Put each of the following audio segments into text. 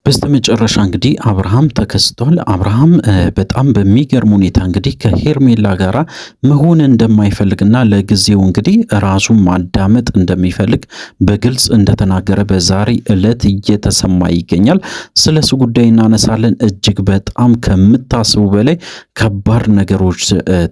በስተመጨረሻ እንግዲህ አብርሃም ተከስቷል። አብርሃም በጣም በሚገርም ሁኔታ እንግዲህ ከሄርሜላ ጋራ መሆን እንደማይፈልግና ለጊዜው እንግዲህ ራሱን ማዳመጥ እንደሚፈልግ በግልጽ እንደተናገረ በዛሬ ዕለት እየተሰማ ይገኛል። ስለሱ ጉዳይ እናነሳለን። እጅግ በጣም ከምታስቡ በላይ ከባድ ነገሮች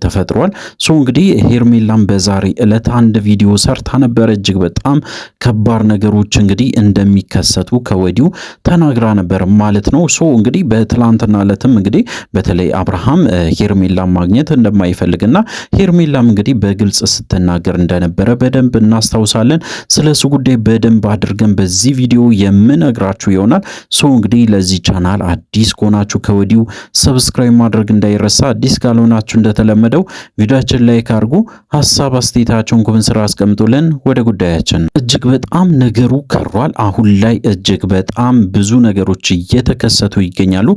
ተፈጥሯል። እንግዲህ ሄርሜላም በዛሬ ዕለት አንድ ቪዲዮ ሰርታ ነበር። እጅግ በጣም ከባድ ነገሮች እንግዲህ እንደሚከሰቱ ከወዲሁ ተናግራ ነበር ማለት ነው። እንግዲህ በትላንትና ዕለትም እንግዲህ በተለይ አብርሃም ሄርሜላን ማግኘት እንደማይፈልግና ሄርሜላም እንግዲህ በግልጽ ስትናገር እንደነበረ በደንብ እናስታውሳለን። ስለሱ ጉዳይ በደንብ አድርገን በዚህ ቪዲዮ የምነግራችሁ ይሆናል። እንግዲህ ለዚህ ቻናል አዲስ ከሆናችሁ ከወዲሁ ሰብስክራይብ ማድረግ እንዳይረሳ፣ አዲስ ካልሆናችሁ እንደተለመደው ቪዲዮአችን ላይክ አድርጉ፣ ሐሳብ አስተያየታችሁን ኮሜንት ስራ አስቀምጡልን። ወደ ጉዳያችን እጅግ በጣም ነገሩ ከሯል። አሁን ላይ እጅግ በጣም ብዙ ነገሮች እየተከሰቱ ይገኛሉ።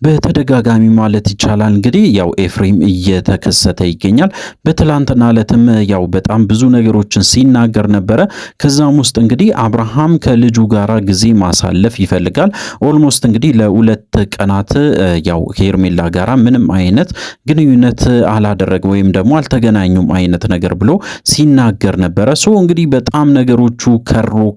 በተደጋጋሚ ማለት ይቻላል እንግዲህ ያው ኤፍሬም እየተከሰተ ይገኛል። በትላንትና ዕለትም ያው በጣም ብዙ ነገሮችን ሲናገር ነበረ። ከዛም ውስጥ እንግዲህ አብርሃም ከልጁ ጋራ ጊዜ ማሳለፍ ይፈልጋል። ኦልሞስት እንግዲህ ለሁለት ቀናት ያው ሄርሜላ ጋራ ምንም አይነት ግንኙነት አላደረገ ወይም ደግሞ አልተገናኙም አይነት ነገር ብሎ ሲናገር ነበረ። እንግዲህ በጣም ነገሮቹ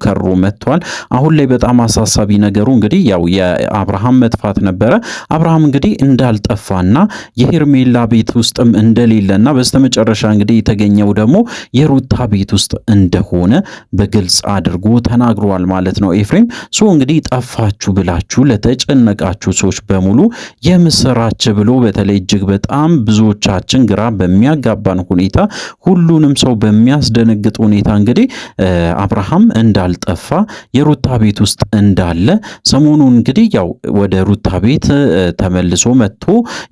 ከሮ መጥቷል። አሁን ላይ በጣም አሳሳቢ ነገሩ እንግዲህ ያው የአብርሃም መጥፋት ነበረ። አብርሃም እንግዲህ እንዳልጠፋና የሄርሜላ ቤት ውስጥም እንደሌለና በስተመጨረሻ እንግዲህ የተገኘው ደግሞ የሩታ ቤት ውስጥ እንደሆነ በግልጽ አድርጎ ተናግሯል ማለት ነው ኤፍሬም። እንግዲህ ጠፋችሁ ብላችሁ ለተጨነቃችሁ ሰዎች በሙሉ የምስራች ብሎ በተለይ እጅግ በጣም ብዙዎቻችን ግራ በሚያጋባን ሁኔታ ሁሉንም ሰው በሚያስደነግጥ ሁኔታ እንግዲህ አብርሃም እንዳልጠፋ የሩታ ቤት ውስጥ እንዳለ ሰሞኑን እንግዲህ ያው ወደ ሩታ ቤት ተመልሶ መጥቶ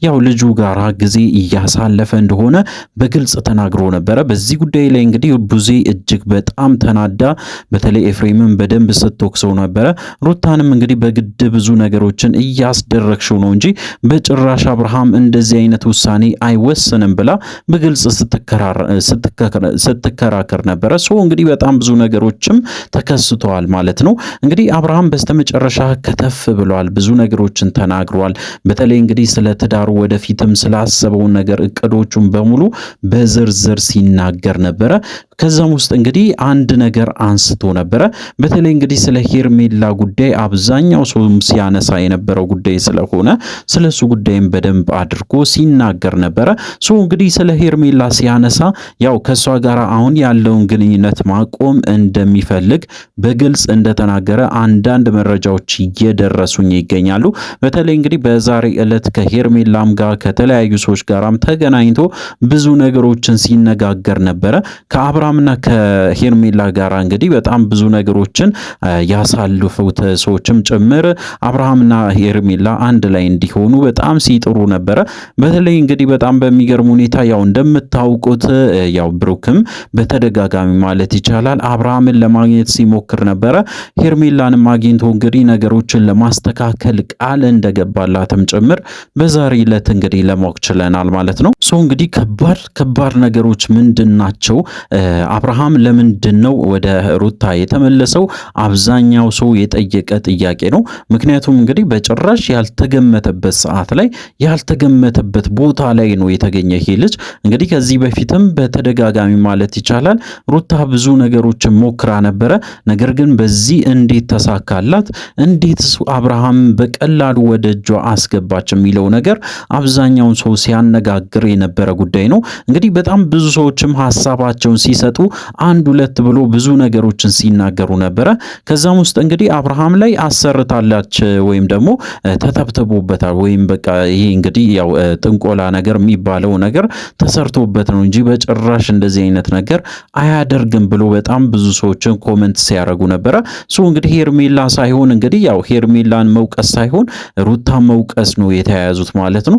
ያው ልጁ ጋራ ጊዜ እያሳለፈ እንደሆነ በግልጽ ተናግሮ ነበረ። በዚህ ጉዳይ ላይ እንግዲህ ቡዜ እጅግ በጣም ተናዳ በተለይ ኤፍሬምን በደንብ ስትወቅሰው ነበረ። ሩታንም እንግዲህ በግድ ብዙ ነገሮችን እያስደረግሽው ነው እንጂ በጭራሽ አብርሃም እንደዚህ አይነት ውሳኔ አይወስንም ብላ በግልጽ ስትከራከር ነበረ። እንግዲህ በጣም ብዙ ነገሮችም ተከስተዋል ማለት ነው። እንግዲህ አብርሃም በስተመጨረሻ ከተፍ ብሏል። ብዙ ነገሮችን ተናግሯል። በተለይ እንግዲህ ስለ ትዳሩ ወደፊትም ስላሰበው ነገር እቅዶቹን በሙሉ በዝርዝር ሲናገር ነበረ። ከዛም ውስጥ እንግዲህ አንድ ነገር አንስቶ ነበረ። በተለይ እንግዲህ ስለ ሄርሜላ ጉዳይ አብዛኛው ሰው ሲያነሳ የነበረው ጉዳይ ስለሆነ ስለሱ ጉዳይም በደንብ አድርጎ ሲናገር ነበረ። እንግዲህ ስለ ሄርሜላ ሲያነሳ ያው ከሷ ጋር አሁን ያለውን ግንኙነት ማቆም እንደሚፈልግ በግልጽ እንደተናገረ አንዳንድ መረጃዎች እየደረሱኝ ይገኛሉ። በተለይ እንግዲህ በዛሬ ዕለት ከሄርሜላም ጋር ከተለያዩ ሰዎች ጋራም ተገናኝቶ ብዙ ነገሮችን ሲነጋገር ነበረ። ከአብርሃምና ከሄርሜላ ጋር እንግዲህ በጣም ብዙ ነገሮችን ያሳልፉት ሰዎችም ጭምር አብርሃምና ሄርሜላ አንድ ላይ እንዲሆኑ በጣም ሲጥሩ ነበረ። በተለይ እንግዲህ በጣም በሚገርም ሁኔታ ያው እንደምታውቁት ያው ብሩክም በተደጋጋሚ ማለት ይቻላል አብርሃምን ለማግኘት ሲሞክር ነበረ። ሄርሜላንም አግኝቶ እንግዲህ ነገሮችን ለማስተካከል ቃል እንደገባላትም ጭምር በዛሬ ዕለት እንግዲህ ለማወቅ ችለናል ማለት ነው። እንግዲህ ከባድ ነገሮች ምንድናቸው? አብርሃም ለምንድን ነው ወደ ሩታ የተመለሰው? አብዛኛው ሰው የጠየቀ ጥያቄ ነው። ምክንያቱም እንግዲህ በጭራሽ ያልተገመተበት ሰዓት ላይ ያልተገመተበት ቦታ ላይ ነው የተገኘ ይሄ ልጅ። እንግዲህ ከዚህ በፊትም በተደጋጋሚ ማለት ይቻላል ሩታ ብዙ ነገሮችን ሞክራ ነበረ። ነገር ግን በዚህ እንዴት ተሳካላት? እንዴት አብርሃም በቀላሉ ወደ እጇ አስገባች የሚለው ነገር አብዛኛውን ሰው ሲያነጋግር የነበረ ጉዳይ ነው። እንግዲህ በጣም ብዙ ሰዎችም ሐሳባቸውን ሲሰጡ አንድ ሁለት ብሎ ብዙ ነገሮችን ሲናገሩ ነበረ። ከዛም ውስጥ እንግዲህ አብርሃም ላይ አሰርታላች ወይም ደግሞ ተተብትቦበታል ወይም በቃ ይሄ እንግዲህ ያው ጥንቆላ ነገር የሚባለው ነገር ተሰርቶበት ነው እንጂ በጭራሽ እንደዚህ አይነት ነገር አያደርግም ብሎ በጣም ብዙ ሰዎችን ኮሜንት ሲያደርጉ ነበረ። እንግዲህ ሄርሜላ ሳይሆን እንግዲህ ያው ሄርሜላን መውቀስ ሳይሆን ሩታ መውቀስ ነው የተያያዙት ማለት ነው።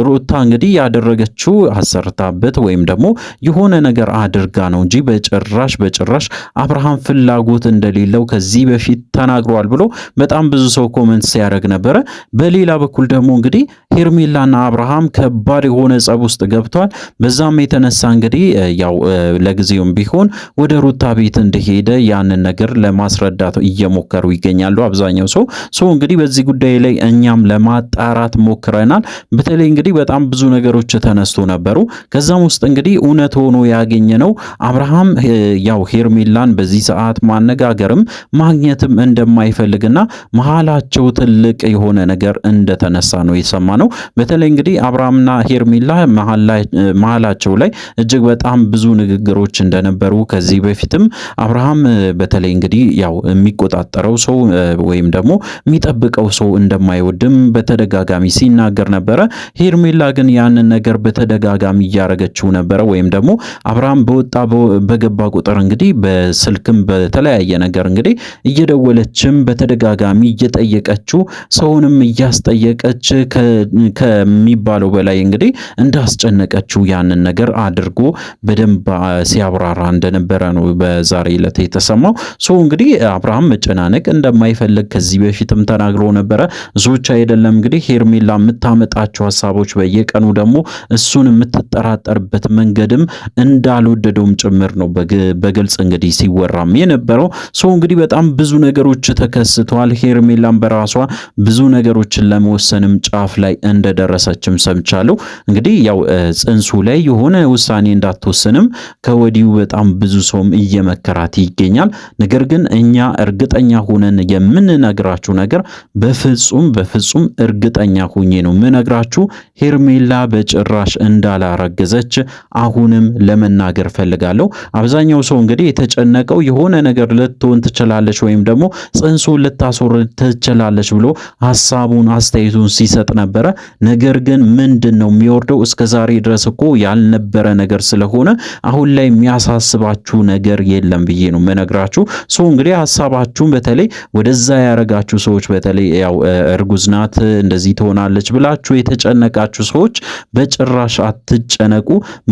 ሩታ እንግዲህ ያደረገችው አሰርታበት ወይም ደግሞ የሆነ ነገር አድርጋ ነው እንጂ በጭራሽ አብርሃም ፍላጎት እንደሌለው ከዚህ በፊት ተናግሯል ብሎ በጣም ብዙ ሰው ኮመንት ሲያደርግ ነበረ። በሌላ በኩል ደግሞ እንግዲህ ሄርሜላና አብርሃም ከባድ የሆነ ጸብ ውስጥ ገብቷል። በዛም የተነሳ እንግዲህ ያው ለጊዜውም ቢሆን ወደ ሩታ ቤት እንደሄደ ያንን ነገር ለማስረዳት እየሞከሩ ይገኛሉ አብዛኛው ሰው እንግዲህ በዚህ ጉዳይ ላይ እኛም ለማጣራት ሞክረናል። በተለይ እንግዲህ በጣም ብዙ ነገሮች ተነስቶ ነበሩ። ከዛም ውስጥ እንግዲህ እውነት ሆኖ ያገኘነው አብርሃም ያው ሄርሜላን በዚህ ሰዓት ማነጋገርም ማግኘትም እንደማይፈልግና መሃላቸው ትልቅ የሆነ ነገር እንደተነሳ ነው የሰማነው። በተለይ እንግዲህ አብርሃምና ሄርሜላ መሃላቸው ላይ እጅግ በጣም ብዙ ንግግሮች እንደነበሩ ከዚህ በፊትም አብርሃም በተለይ እንግዲህ ያው የሚቆጣጠረው ሰው ወይም ደግሞ የሚጠብቀው ሰው እንደማይወድም በተደጋጋሚ ሲናገር ነበረ። ሄርሜላ ግን ያንን ነገር በተደጋጋሚ እያረገችው ነበረ። ወይም ደግሞ አብርሃም በገባ ቁጥር እንግዲህ በስልክም በተለያየ ነገር እንግዲህ እየደወለችም በተደጋጋሚ እየጠየቀችው ሰውንም እያስጠየቀች ከሚባለው በላይ እንግዲህ እንዳስጨነቀችው ያንን ነገር አድርጎ በደንብ ሲያብራራ እንደነበረ ነው በዛሬ ዕለት የተሰማው። እንግዲህ አብርሃም መጨናነቅ እንደማይፈልግ ከዚህ በፊትም ተናግሮ ነበረ። እሱች አይደለም እንግዲህ ሄርሜላ የምታመጣቸው ሐሳቦች በየቀኑ ደግሞ እሱን የምትጠራጠርበት መንገድም እንዳልወደደውም ጭምር ነው በግልጽ እንግዲህ ሲወራም የነበረው። እንግዲህ በጣም ብዙ ነገሮች ተከስተዋል። ሄርሜላም በራሷ ብዙ ነገሮችን ለመወሰንም ጫፍ ላይ እንደደረሰችም ሰምቻለሁ። እንግዲህ ያው ጽንሱ ላይ የሆነ ውሳኔ እንዳትወስንም ከወዲሁ በጣም ብዙ ሰውም እየመከራት ይገኛል። ነገር ግን እኛ እርግጠኛ ሆነን የምንነግራችሁ ነገር በፍጹም እርግጠኛ ሆኜ ነው የምነግራችሁ ሄርሜላ በጭራሽ እንዳላረገዘች አሁንም ለመናገር ፈልጋለሁ። አብዛኛው ሰው እንግዲህ የተጨነቀው የሆነ ነገር ልትሆን ትችላለች ወይም ደግሞ ጽንሱ ልታስወርድ ትችላለች ብሎ ሐሳቡን አስተያየቱን ሲሰጥ ነበረ። ነገር ግን ምንድነው የሚወርደው እስከዛሬ ድረስ እኮ ያልነበረ ነገር ስለሆነ አሁን ላይ የሚያሳስባችሁ ነገር የለም ብዬ ነው የምነግራችሁ። እንግዲህ ሐሳባችሁን በተለይ ወደዛ ያረጋችሁ ሰዎች በተለይ ያው እርጉዝ ናት እንደዚህ ትሆናለች ብላችሁ የተጨነቃችሁ ሰዎች በጭራሽ አትጨነቁ።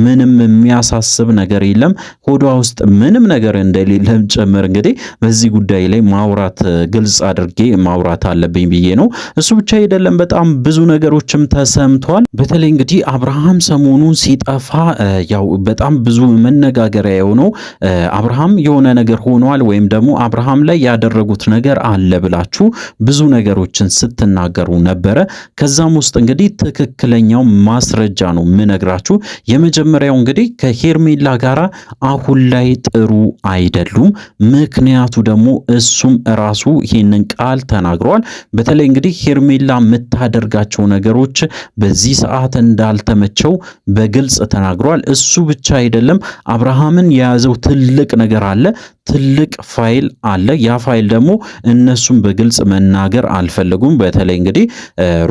ምንም የሚያሳስብ ነገር የለም። ሆዷ ውስጥ ምንም ነገር እንደሌለም ጭምር እንግዲህ በዚህ ጉዳይ ላይ ማውራት ግልጽ አድርጌ ማውራት አለብኝ ብዬ ነው። እሱ ብቻ አይደለም በጣም ብዙ ነገሮችም ተሰምቷል። በተለይ እንግዲህ አብርሃም ሰሞኑን ሲጠፋ ያው በጣም ብዙ መነጋገሪያ የሆነው አብርሃም የሆነ ነገር ሆኗል ወይም ደግሞ አብርሃም ላይ ያደረጉት ነገር አለ ብላችሁ ብዙ ነገሮችን ስትናገሩ ነበረ። ከዛም ውስጥ እንግዲህ ትክክለኛው ማስረጃ ነው የምነግራችሁ። የመጀመሪያው እንግዲህ ከሄርሜላ ጋራ አሁን ላይ ጥሩ አይደሉም። ምክንያቱ ደግሞ እሱም ራሱ ይህንን ቃል ተናግሯል። በተለይ እንግዲህ ሄርሜላ የምታደርጋቸው ነገሮች በዚህ ሰዓት እንዳልተመቸው በግልጽ ተናግሯል። እሱ ብቻ አይደለም አብርሃምን የያዘው ትልቅ ነገር አለ፣ ትልቅ ፋይል አለ። ያ ፋይል ደግሞ እነሱም በግልጽ መናገር አልፈለጉም። በተለይ እንግዲህ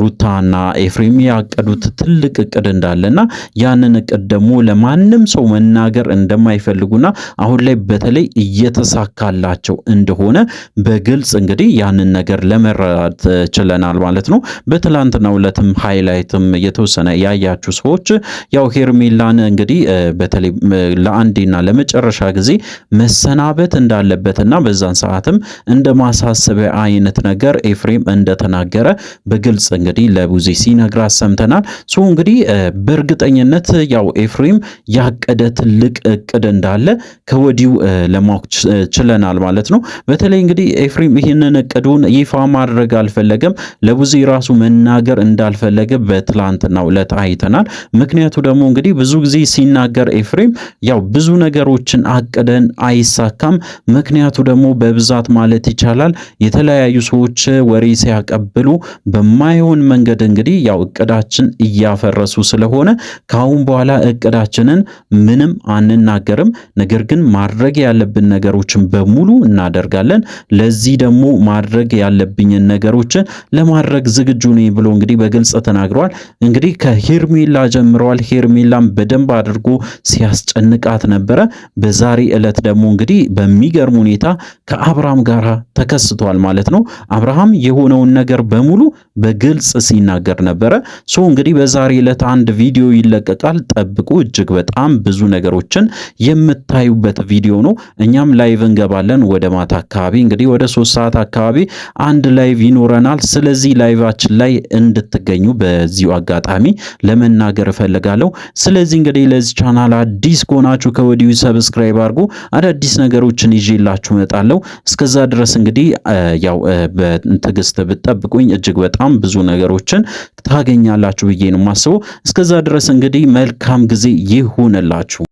ሩታና ኤፍሬም ያቀዱት ትልቅ እቅድ እንዳለና ያንን እቅድ ደግሞ ለማንም ሰው መናገር እንደማይፈልጉና አሁን ላይ በተለይ እየተሳካላቸው እንደሆነ በግልጽ እንግዲህ ያንን ነገር ለመረዳት ችለናል ማለት ነው። በትላንትናው ዕለትም ሃይላይትም የተወሰነ ያያችሁ ሰዎች ያው ሄርሜላን እንግዲህ በተለይ ለአንዴና ለመጨረሻ ጊዜ መሰናበት እንዳለበትና በዛን ሰዓትም እንደ ማሳሰቢያ አይነት ነገር ኤፍሬም እንደተናገረ በግልጽ እንግዲህ ለቡዜ ሲነግራት ሰምተናል። እንግዲህ በእርግጠኝነት ያው ኤፍሬም ያቀደ ትልቅ እቅድ እንዳለ ከወዲሁ ለማወቅ ችለናል ማለት ነው። በተለይ እንግዲህ ኤፍሬም ይህንን እቅዱን ይፋ ማድረግ አልፈለገም። ለቡዜ ራሱ መናገር እንዳልፈለገ በትላንትናው ዕለት አይተናል። ምክንያቱ ደግሞ እንግዲህ ብዙ ጊዜ ሲናገር ኤፍሬም ያው ብዙ ነገሮችን አቅደን አይሳካም። ምክንያቱ ደግሞ በብዛት ማለት ይቻላል የተለያዩ ሰዎች ወሬ ሲያቀብሉ በማይሆን መንገድ እንግዲህ ያው እቅዳችን እያፈረሱ ስለሆነ ካሁን በኋላ እቅዳችንን ምንም አንናገርም። ነገር ግን ማድረግ ያለብን ነገሮችን በሙሉ እናደርጋለን። ለዚህ ደግሞ ማድረግ ያለብኝን ነገሮችን ለማድረግ ዝግጁ ነኝ ብሎ እንግዲህ በግልጽ ተናግሯል። እንግዲህ ከሄርሜላ ጀምረዋል። ሄርሜላም በደንብ አድርጎ ሲያስጨንቃት ነበረ። በዛሬ ዕለት ደግሞ እንግዲህ በሚገርም ሁኔታ ከአብርሃም ጋር ተከስቷል ማለት ነው። አብርሃም የሆነውን ነገር በሙሉ በግልጽ ሲናገር ነበረ። እንግዲህ በዛሬ ዕለት አንድ ቪዲዮ ይለቀቃል፣ ጠብቁ። እጅግ በጣም ብዙ ነገሮችን የምታዩበት ቪዲዮ ነው። እኛም ላይቭ እንገባለን ወደ ማታ አካባቢ፣ እንግዲህ ወደ 3 ሰዓት አካባቢ አንድ ላይቭ ይኖረናል። ስለዚህ ላይቫችን ላይ እንድትገኙ በዚሁ አጋጣሚ ለመናገር እፈልጋለሁ። ስለዚህ እንግዲህ ለዚህ ቻናል አዲስ ከሆናችሁ ከወዲሁ ሰብስክራይብ አድርጉ። አዳዲስ ነገሮችን ይዤላችሁ እመጣለሁ። እስከዛ ድረስ እንግዲህ ያው በትዕግስት ብትጠብቁኝ እጅግ በጣም ብዙ ነገሮችን ታገኛላችሁ ብዬ ነው የማስበው። እስከዛ ድረስ እንግዲህ መልካም ጊዜ ይሁንላችሁ።